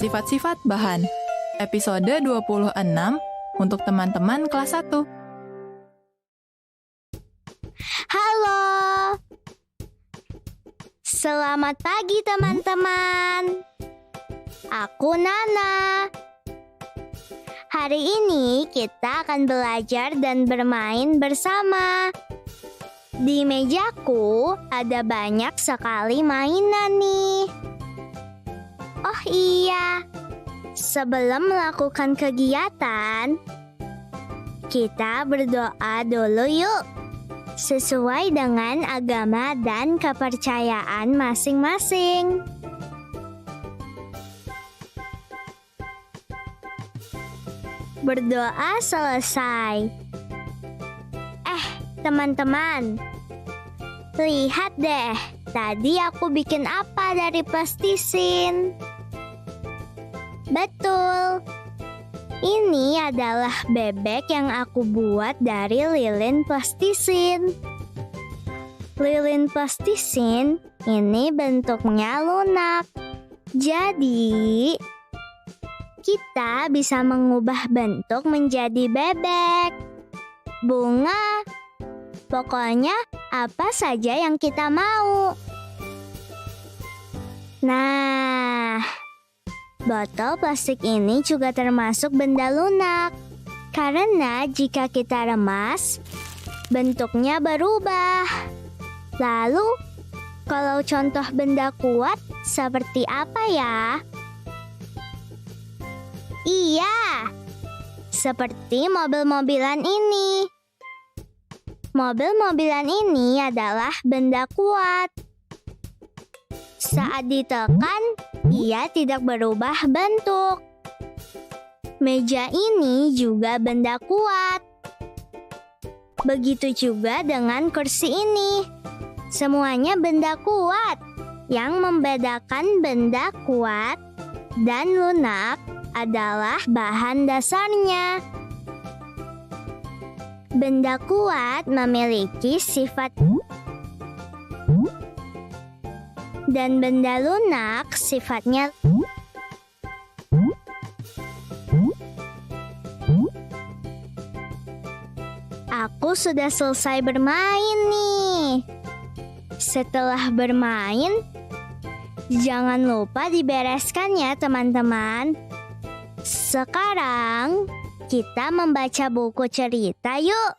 Sifat-sifat bahan. Episode 26 untuk teman-teman kelas 1. Halo. Selamat pagi teman-teman. Aku Nana. Hari ini kita akan belajar dan bermain bersama. Di mejaku ada banyak sekali mainan nih. Oh iya, sebelum melakukan kegiatan, kita berdoa dulu yuk, sesuai dengan agama dan kepercayaan masing-masing. Berdoa selesai. Teman-teman, lihat deh, tadi aku bikin apa dari plastisin? Betul, ini adalah bebek yang aku buat dari lilin plastisin. Lilin plastisin ini bentuknya lunak. Jadi, kita bisa mengubah bentuk menjadi bebek, bunga, pokoknya apa saja yang kita mau. Nah, botol plastik ini juga termasuk benda lunak. Karena jika kita remas, bentuknya berubah. Lalu, kalau contoh benda kuat seperti apa ya? Iya, seperti mobil-mobilan ini. Mobil-mobilan ini adalah benda kuat. Saat ditekan, ia tidak berubah bentuk. Meja ini juga benda kuat. Begitu juga dengan kursi ini. Semuanya benda kuat. Yang membedakan benda kuat dan lunak adalah bahan dasarnya. Benda kuat memiliki sifat dan benda lunak sifatnya. Aku sudah selesai bermain nih. Setelah bermain, jangan lupa dibereskan ya teman-teman. Sekarang kita membaca buku cerita yuk.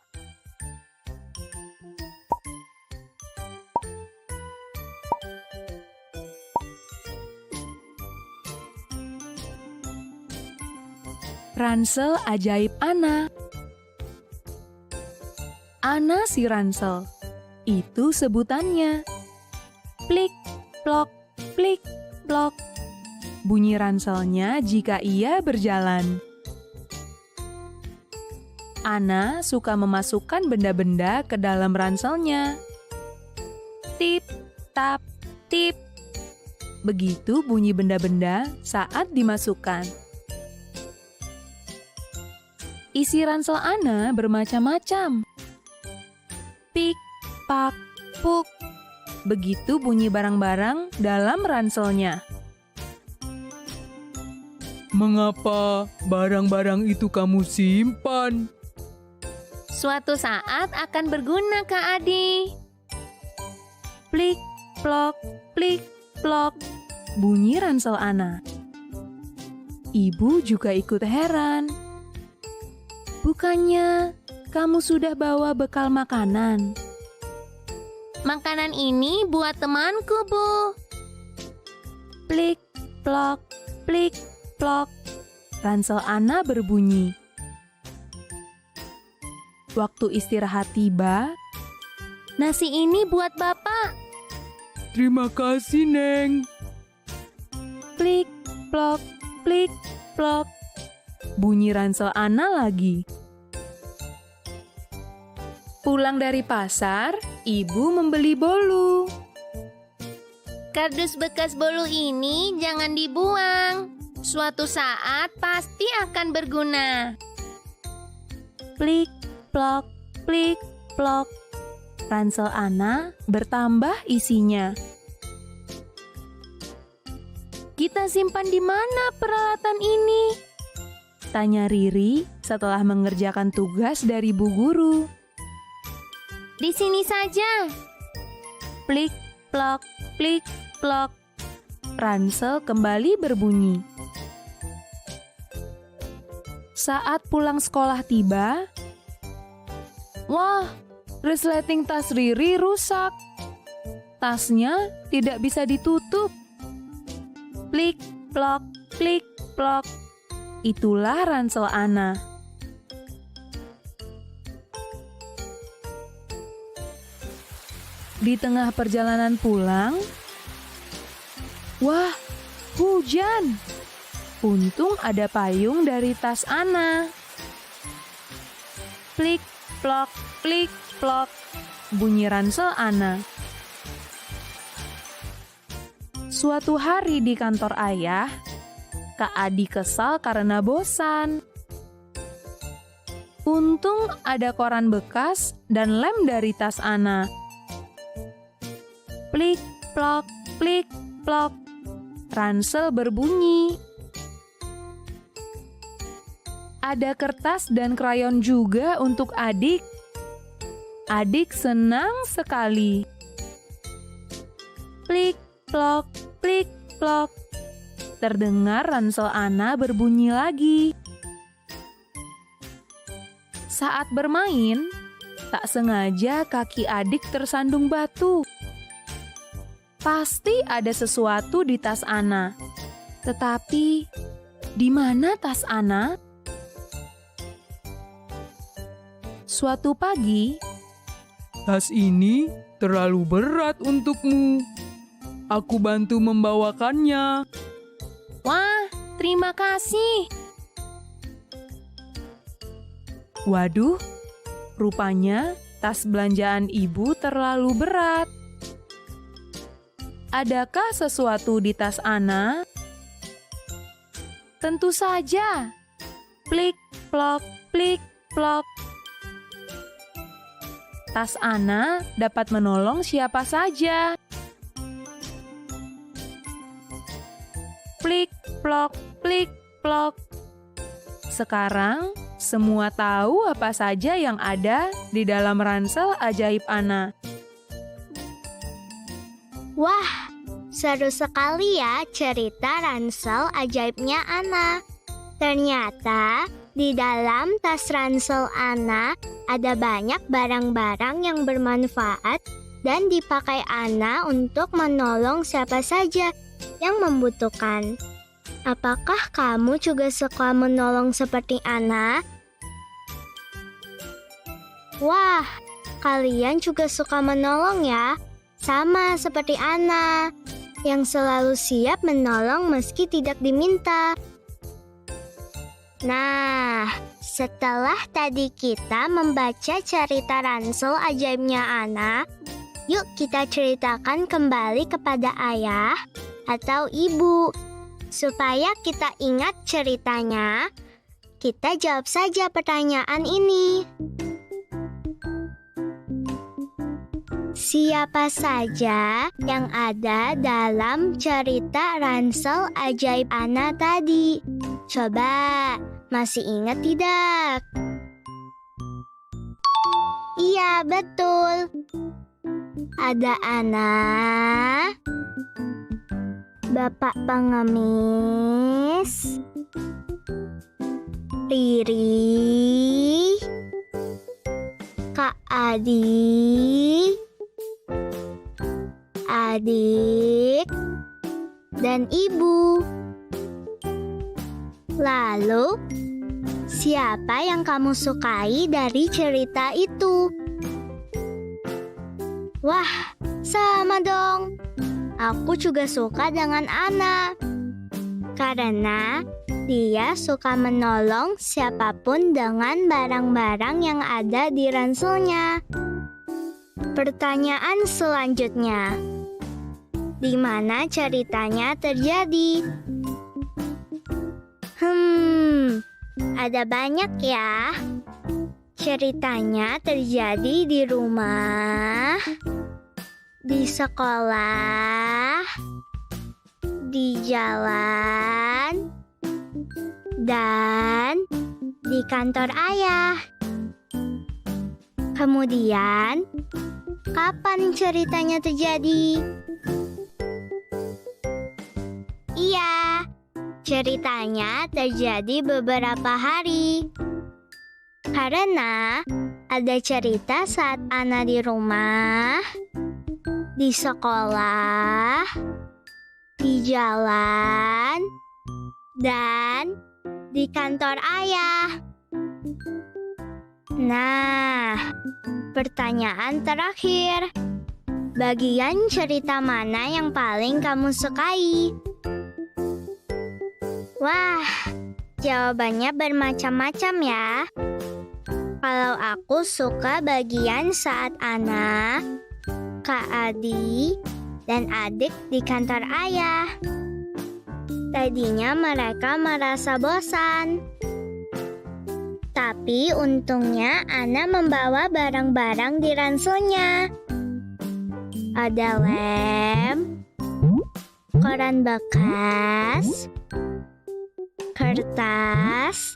Ransel ajaib Anna. Anna si ransel. Itu sebutannya. Plik, plok, plik, plok. Bunyi ranselnya jika ia berjalan. Anna suka memasukkan benda-benda ke dalam ranselnya. Tip, tap, tip. Begitu bunyi benda-benda saat dimasukkan. Isi ransel Anna bermacam-macam. Pik, pak, puk. Begitu bunyi barang-barang dalam ranselnya. Mengapa barang-barang itu kamu simpan? Suatu saat akan berguna, Kak Adi. Plik, plok, plik, plok. Bunyi ransel Anna. Ibu juga ikut heran. Bukannya kamu sudah bawa bekal makanan? Makanan ini buat temanku, Bu. Plik, plok, plik, plok. Ransel Anna berbunyi. Waktu istirahat tiba, Nasi ini buat Bapak. Terima kasih, Neng. Plik, plok, plik, plok. Bunyi ransel Ana lagi. Pulang dari pasar, ibu membeli bolu. Kardus bekas bolu ini jangan dibuang. Suatu saat pasti akan berguna. Plik, plok, plik, plok. Ransel Ana bertambah isinya. Kita simpan di mana peralatan ini? Tanya Riri setelah mengerjakan tugas dari Bu Guru. Di sini saja. Plik, plok, plik, plok. Ransel kembali berbunyi. Saat pulang sekolah tiba, wah, resleting tas Riri rusak. Tasnya tidak bisa ditutup. Plik, plok, plik, plok. Itulah ransel Ana. Di tengah perjalanan pulang, wah, hujan. Untung ada payung dari tas Ana. Plik, plok, plik, plok. Bunyi ransel Ana. Suatu hari di kantor ayah, Kak Adi kesal karena bosan. Untung ada koran bekas dan lem dari tas Ana. Plik, plok, plik, plok. Ransel berbunyi. Ada kertas dan krayon juga untuk adik. Adik senang sekali. Plik, plok, plik, plok. Terdengar ransel Ana berbunyi lagi. Saat bermain, tak sengaja kaki adik tersandung batu. Pasti ada sesuatu di tas Ana. Tetapi, di mana tas Ana? Suatu pagi, Tas ini terlalu berat untukmu. Aku bantu membawakannya. Wah, terima kasih. waduh, rupanya tas belanjaan ibu terlalu berat. Adakah sesuatu di tas Ana? Tentu saja. Plik, plok, plik, plok. Tas Ana dapat menolong siapa saja. Plik, plok, plik, plok. Sekarang, semua tahu apa saja yang ada di dalam ransel ajaib Ana. Wah, seru sekali ya cerita ransel ajaibnya Ana. Ternyata di dalam tas ransel Ana ada banyak barang-barang yang bermanfaat dan dipakai Ana untuk menolong siapa saja yang membutuhkan. Apakah kamu juga suka menolong seperti Ana? Wah, kalian juga suka menolong ya? Sama seperti Ana, yang selalu siap menolong meski tidak diminta. Nah, setelah tadi kita membaca cerita ransel ajaibnya Ana, yuk kita ceritakan kembali kepada ayah atau ibu. Supaya kita ingat ceritanya, kita jawab saja pertanyaan ini. Siapa saja yang ada dalam cerita ransel ajaib Ana tadi? Coba, masih ingat tidak? Iya, betul. Ada Ana, Bapak Pengemis, Riri, Kak Adi, adik, dan ibu. Lalu, siapa yang kamu sukai dari cerita itu? Wah, sama dong. Aku juga suka dengan Ana. Karena dia suka menolong siapapun dengan barang-barang yang ada di ranselnya. Pertanyaan selanjutnya. Di mana ceritanya terjadi? Ada banyak ya. Ceritanya terjadi di rumah, di sekolah, di jalan, dan di kantor ayah. Kemudian, kapan ceritanya terjadi? Iya, ceritanya terjadi beberapa hari. Karena ada cerita saat Ana di rumah, di sekolah, di jalan, dan di kantor ayah. Nah, pertanyaan terakhir. Bagian cerita mana yang paling kamu sukai? Wah, jawabannya bermacam-macam ya. Kalau aku suka bagian saat Ana, Kak Adi, dan adik di kantor ayah. Tadinya mereka merasa bosan. Tapi untungnya Ana membawa barang-barang di ranselnya. Ada lem, koran bekas, kertas,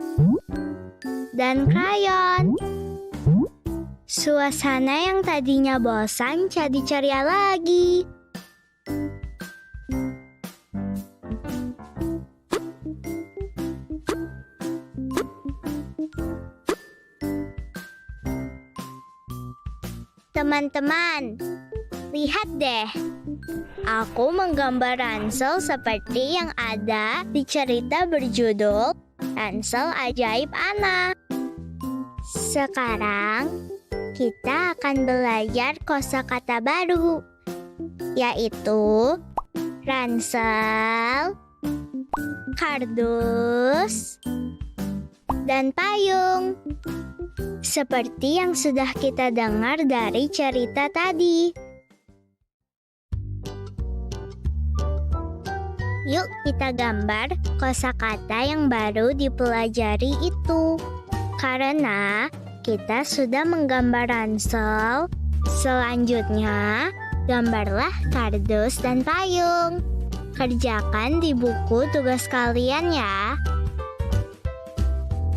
dan krayon. Suasana yang tadinya bosan jadi ceria lagi. Teman-teman, lihat deh. Aku menggambar ransel seperti yang ada di cerita berjudul Ransel Ajaib Ana. Sekarang kita akan belajar kosakata baru, yaitu ransel, kardus, dan payung. Seperti yang sudah kita dengar dari cerita tadi. Yuk kita gambar kosakata yang baru dipelajari itu. Karena kita sudah menggambar ransel, selanjutnya gambarlah kardus dan payung. Kerjakan di buku tugas kalian ya.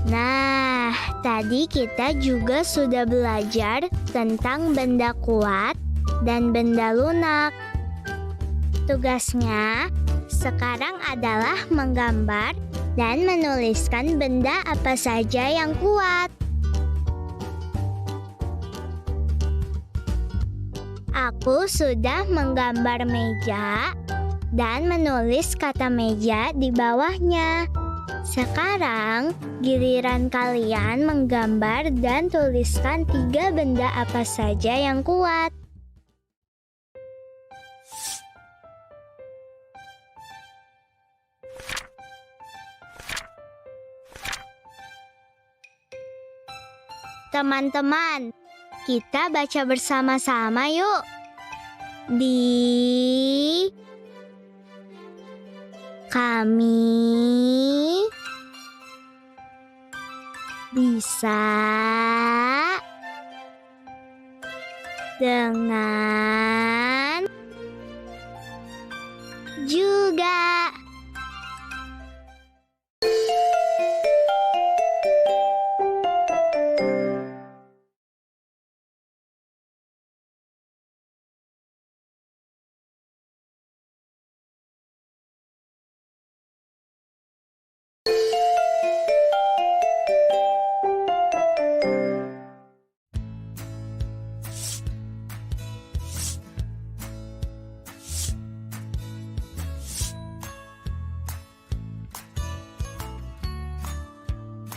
Nah, tadi kita juga sudah belajar tentang benda kuat dan benda lunak. Tugasnya sekarang adalah menggambar dan menuliskan benda apa saja yang kuat. Aku sudah menggambar meja dan menulis kata meja di bawahnya. Sekarang giliran kalian menggambar dan tuliskan 3 benda apa saja yang kuat. Teman-teman, kita baca bersama-sama yuk. Kami bisa dengan juga.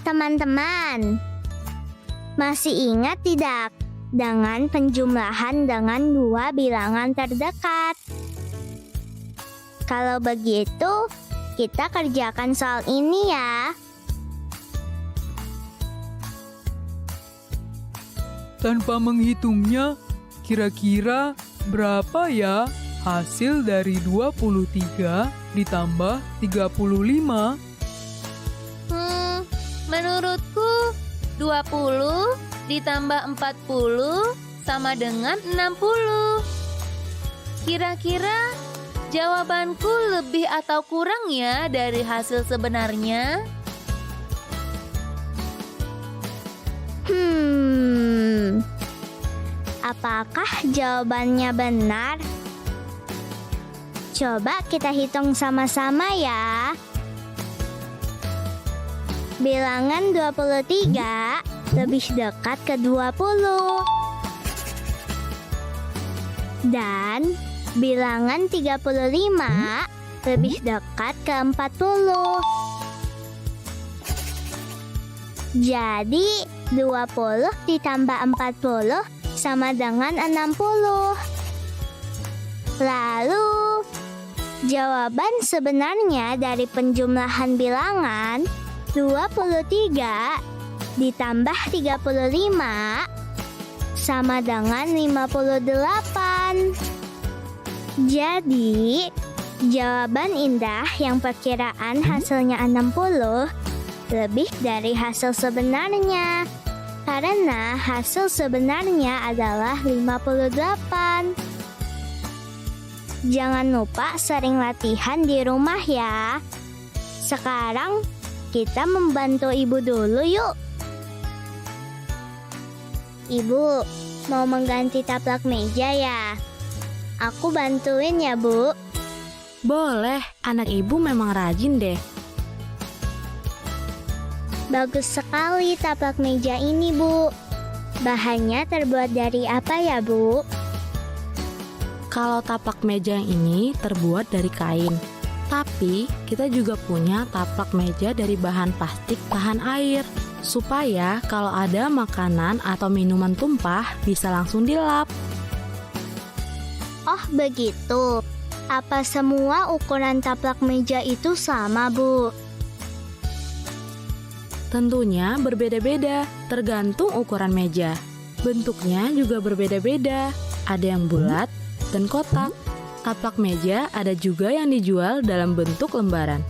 Teman-teman, masih ingat tidak dengan penjumlahan dengan dua bilangan terdekat. Kalau begitu, kita kerjakan soal ini ya. Tanpa menghitungnya, kira-kira berapa ya hasil dari 23 ditambah 35? Menurutku 20 ditambah 40 sama dengan 60. Kira-kira jawabanku lebih atau kurang ya dari hasil sebenarnya? Apakah jawabannya benar? Coba kita hitung sama-sama ya. Bilangan 23 lebih dekat ke 20. Dan bilangan 35 lebih dekat ke 40. Jadi 20 ditambah 40 sama dengan 60. Lalu, jawaban sebenarnya dari penjumlahan bilangan 23 ditambah 35 sama dengan 58. Jadi, jawaban Indah yang perkiraan hasilnya 60 lebih dari hasil sebenarnya. Karena hasil sebenarnya adalah 58. Jangan lupa sering latihan di rumah ya. Sekarang kita membantu ibu dulu yuk. Ibu, mau mengganti taplak meja ya? Aku bantuin ya, Bu. Boleh, anak ibu memang rajin deh. Bagus sekali taplak meja ini, Bu. Bahannya terbuat dari apa ya, Bu? Kalau taplak meja yang ini terbuat dari kain. Tapi kita juga punya taplak meja dari bahan plastik tahan air. Supaya kalau ada makanan atau minuman tumpah bisa langsung dilap. Oh, begitu. Apa semua ukuran taplak meja itu sama, Bu? Tentunya berbeda-beda, tergantung ukuran meja. Bentuknya juga berbeda-beda, ada yang bulat dan kotak. Taplak meja ada juga yang dijual dalam bentuk lembaran.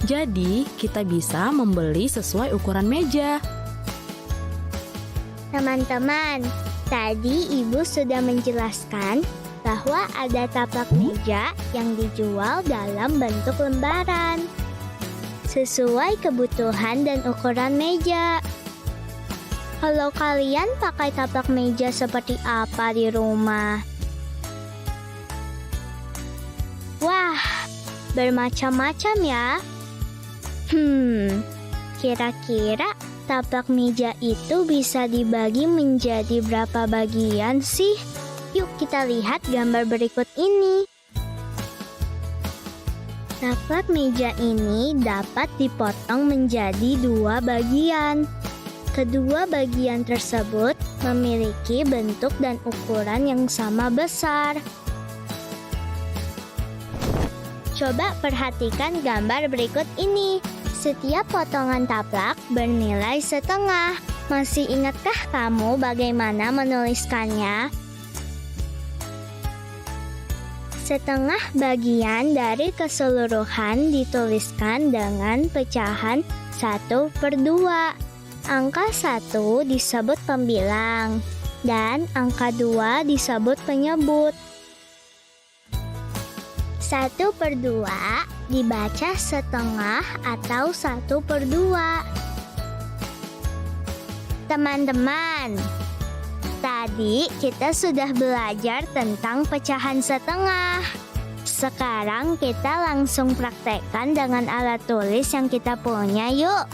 Jadi, kita bisa membeli sesuai ukuran meja. Teman-teman, tadi Ibu sudah menjelaskan bahwa ada taplak meja yang dijual dalam bentuk lembaran sesuai kebutuhan dan ukuran meja. Kalau kalian pakai taplak meja seperti apa di rumah? Wah, bermacam-macam ya. Kira-kira taplak meja itu bisa dibagi menjadi berapa bagian sih? Yuk kita lihat gambar berikut ini. Taplak meja ini dapat dipotong menjadi dua bagian. Kedua bagian tersebut memiliki bentuk dan ukuran yang sama besar. Coba perhatikan gambar berikut ini. Setiap potongan taplak bernilai setengah. Masih ingatkah kamu bagaimana menuliskannya? Setengah bagian dari keseluruhan dituliskan dengan pecahan 1/2. Angka 1 disebut pembilang dan angka 2 disebut penyebut. 1/2 dibaca setengah atau 1/2. Teman-teman, tadi kita sudah belajar tentang pecahan setengah. Sekarang kita langsung praktekkan dengan alat tulis yang kita punya yuk.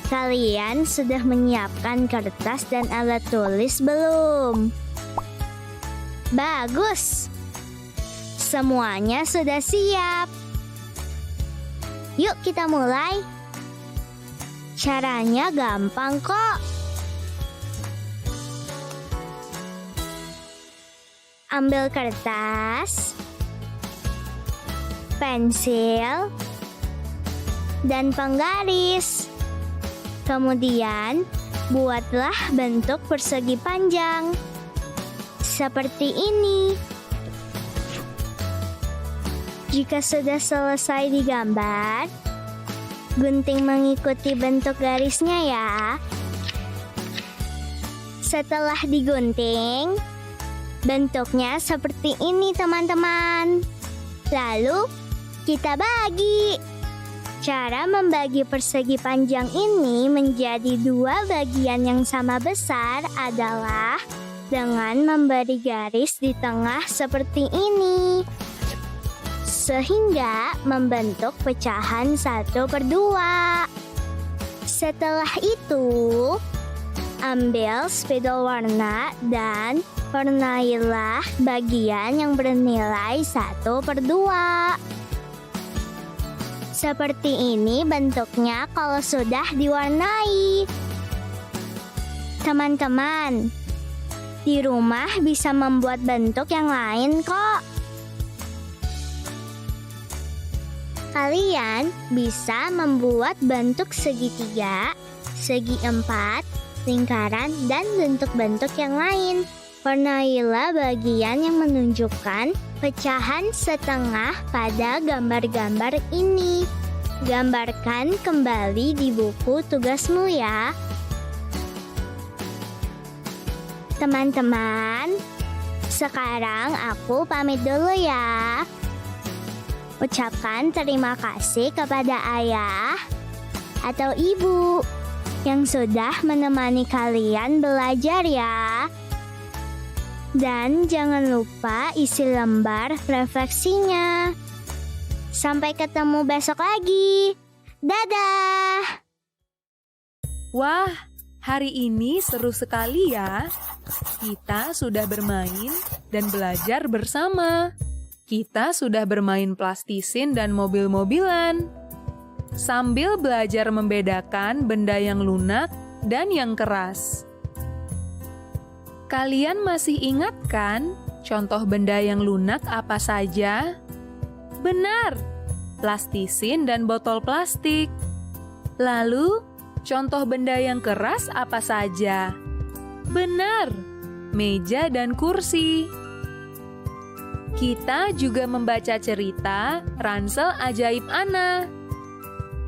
Kalian sudah menyiapkan kertas dan alat tulis belum? Bagus! Semuanya sudah siap. Yuk kita mulai. Caranya gampang kok. ambil kertas, pensil, dan penggaris. Kemudian, buatlah bentuk persegi panjang. Seperti ini. Jika sudah selesai digambar, gunting mengikuti bentuk garisnya ya. Setelah digunting, bentuknya seperti ini teman-teman. Lalu, kita bagi. Cara membagi persegi panjang ini menjadi 2 bagian yang sama besar adalah dengan memberi garis di tengah seperti ini, sehingga membentuk pecahan 1/2. Setelah itu, ambil spidol warna dan warnailah bagian yang bernilai 1/2. Seperti ini bentuknya kalau sudah diwarnai. Teman-teman, di rumah bisa membuat bentuk yang lain kok. Kalian bisa membuat bentuk segitiga, segi 4, lingkaran, dan bentuk-bentuk yang lain. Warnailah bagian yang menunjukkan pecahan setengah pada gambar-gambar ini. Gambarkan kembali di buku tugasmu ya. Teman-teman, sekarang aku pamit dulu ya. Ucapkan terima kasih kepada ayah atau ibu yang sudah menemani kalian belajar ya. Dan jangan lupa isi lembar refleksinya. Sampai ketemu besok lagi. Dadah! Wah, hari ini seru sekali ya. Kita sudah bermain dan belajar bersama. Kita sudah bermain plastisin dan mobil-mobilan. Sambil belajar membedakan benda yang lunak dan yang keras. Kalian masih ingat kan contoh benda yang lunak apa saja? Benar, plastisin dan botol plastik. Lalu, contoh benda yang keras apa saja? Benar, meja dan kursi. Kita juga membaca cerita Ransel Ajaib Anna.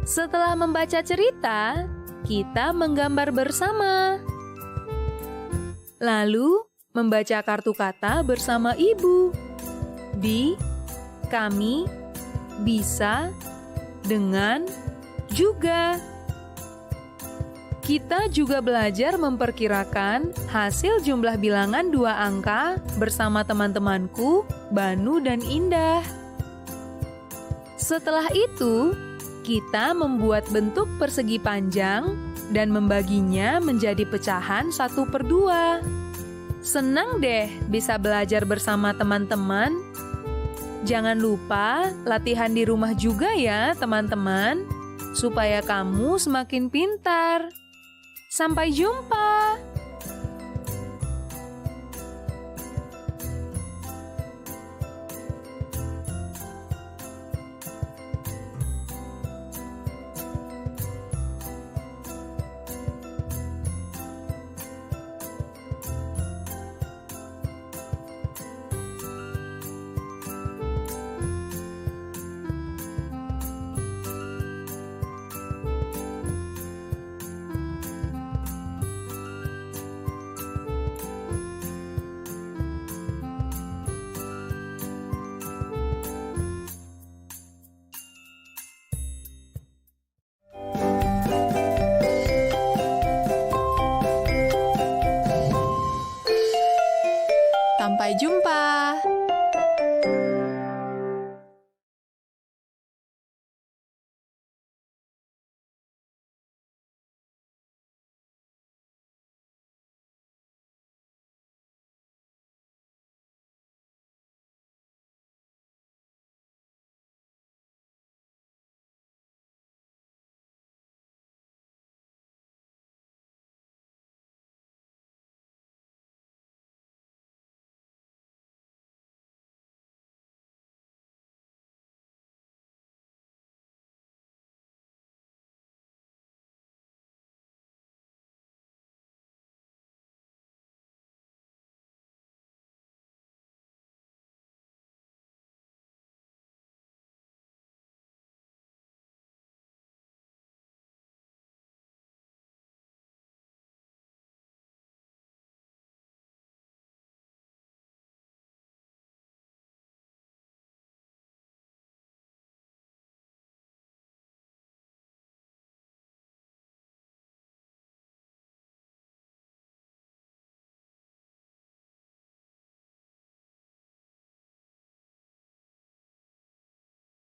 Setelah membaca cerita, kita menggambar bersama. Lalu, membaca kartu kata bersama ibu. Di, kami, bisa, dengan, juga. Kita juga belajar memperkirakan hasil jumlah bilangan 2 angka bersama teman-temanku, Banu dan Indah. Setelah itu, kita membuat bentuk persegi panjang dan membaginya menjadi pecahan 1/2. Senang deh bisa belajar bersama teman-teman. Jangan lupa latihan di rumah juga ya teman-teman, supaya kamu semakin pintar. Sampai jumpa! Sampai jumpa.